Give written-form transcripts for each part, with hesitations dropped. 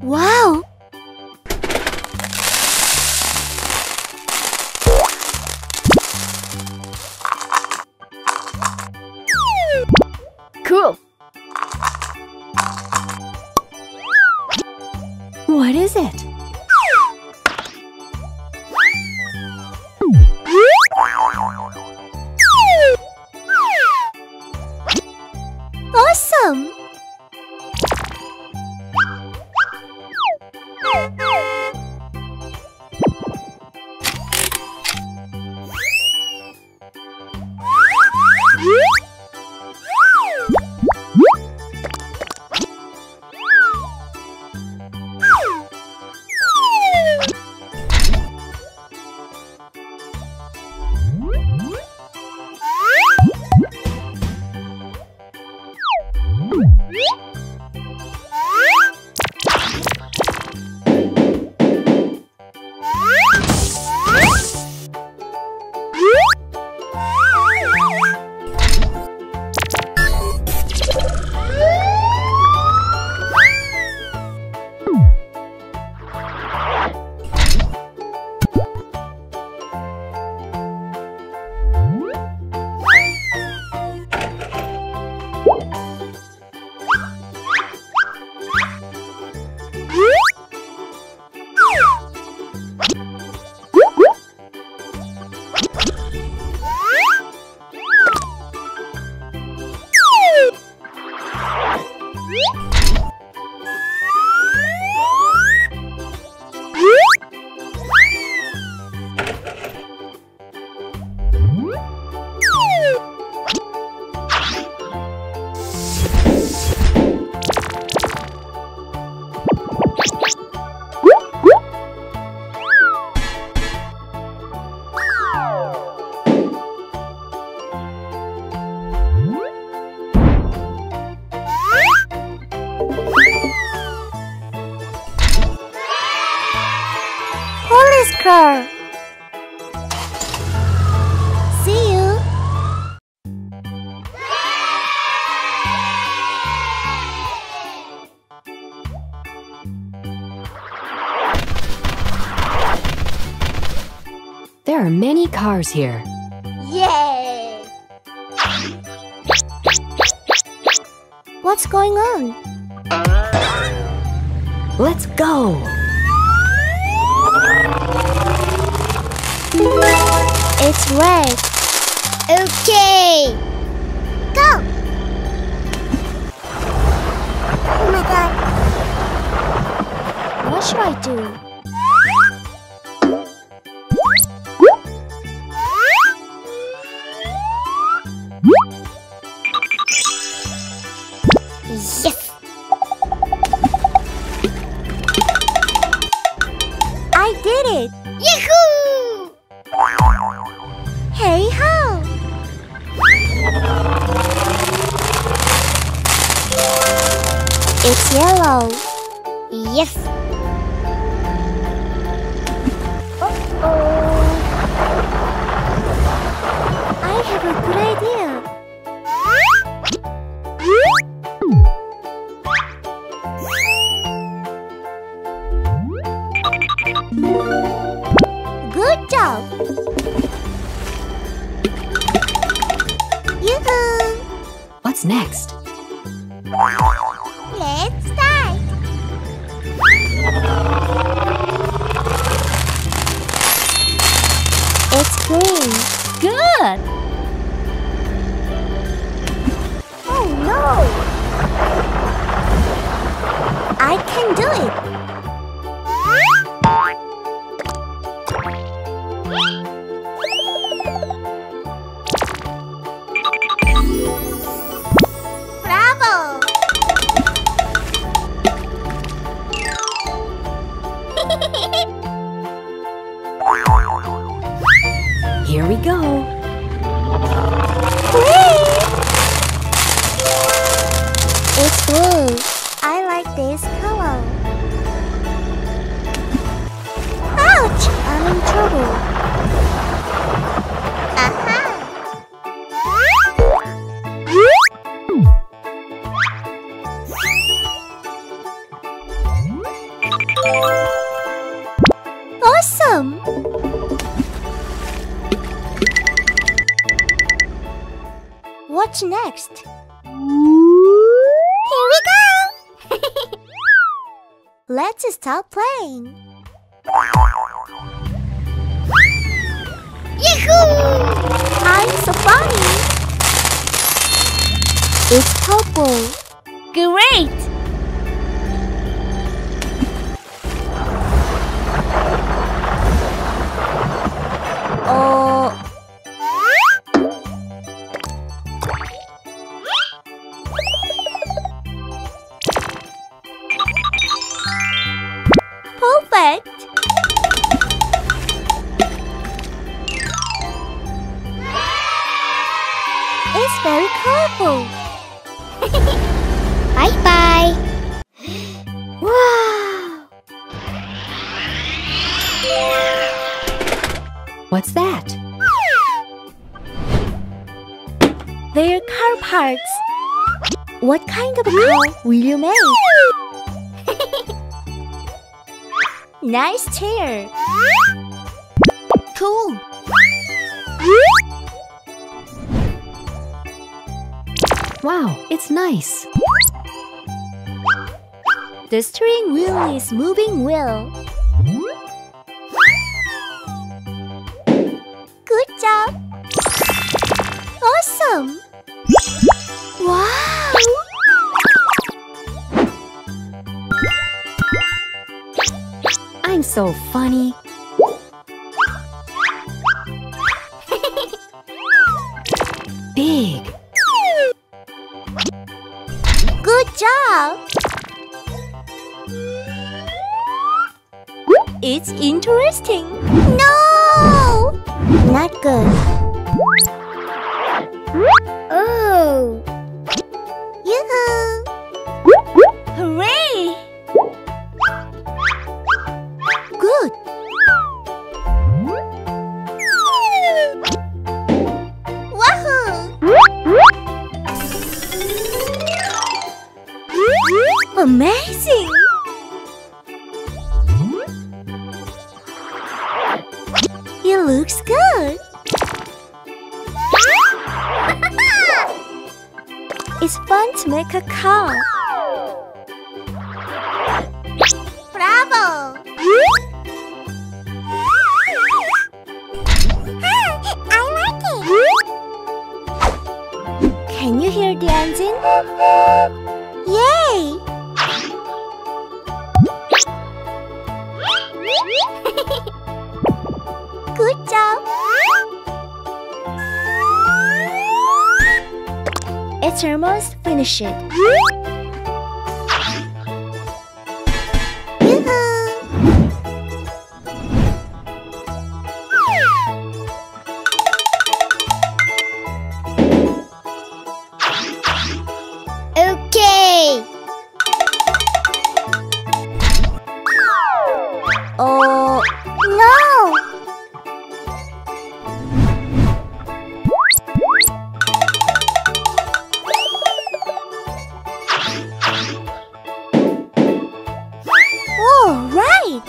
Wow! Cool! What is it? Awesome! Police car. See you. There are many cars here. Yay! What's going on? Let's go! It's red. Okay. Go! Oh my god. What should I do? Yes! I did it! Yahoo! Hey ho! It's yellow. Yes! Uh-oh. I have a good idea. Good job! Yoo-hoo! What's next? Let's start! It's green. Good! Oh no! I can do it! Bravo! Here we go. It's blue. I like this color. Ouch! I'm in trouble. Aha! Awesome! What's next? Here we go! Let's stop playing. Yahoo! I'm so funny! It's purple. Great! Oh. Perfect! It's very colorful. Bye-bye. Wow! What's that? They're car parts. What kind of a car will you make? Nice chair. Cool. Wow, it's nice. The steering wheel is moving well. Good job. Awesome. Wow. I'm so funny. Big. Good job. It's interesting. No! Not good. Oh! Yoo-hoo! Hooray! Good. Wahoo! Amazing! It looks good. It's fun to make a car. Bravo! I like it. Can you hear the engine? Yay! Good job. It's almost finished. Okay. Oh, no! Oh, right!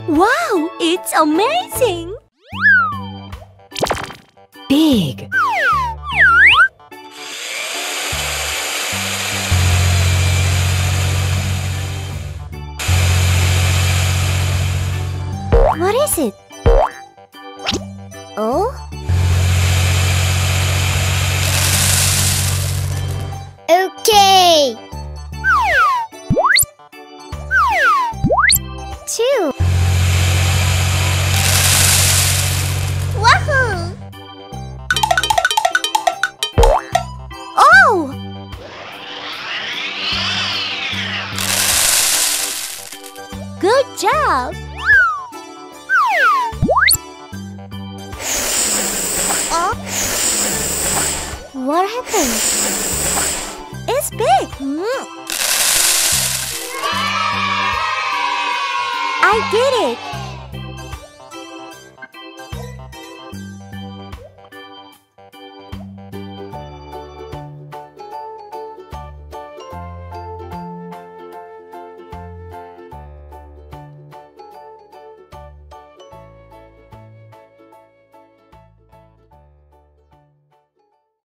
Wow, it's amazing! Big. What is it? Oh? Okay! 2. Wahoo! Oh! Good job! What happened? It's big! I did it!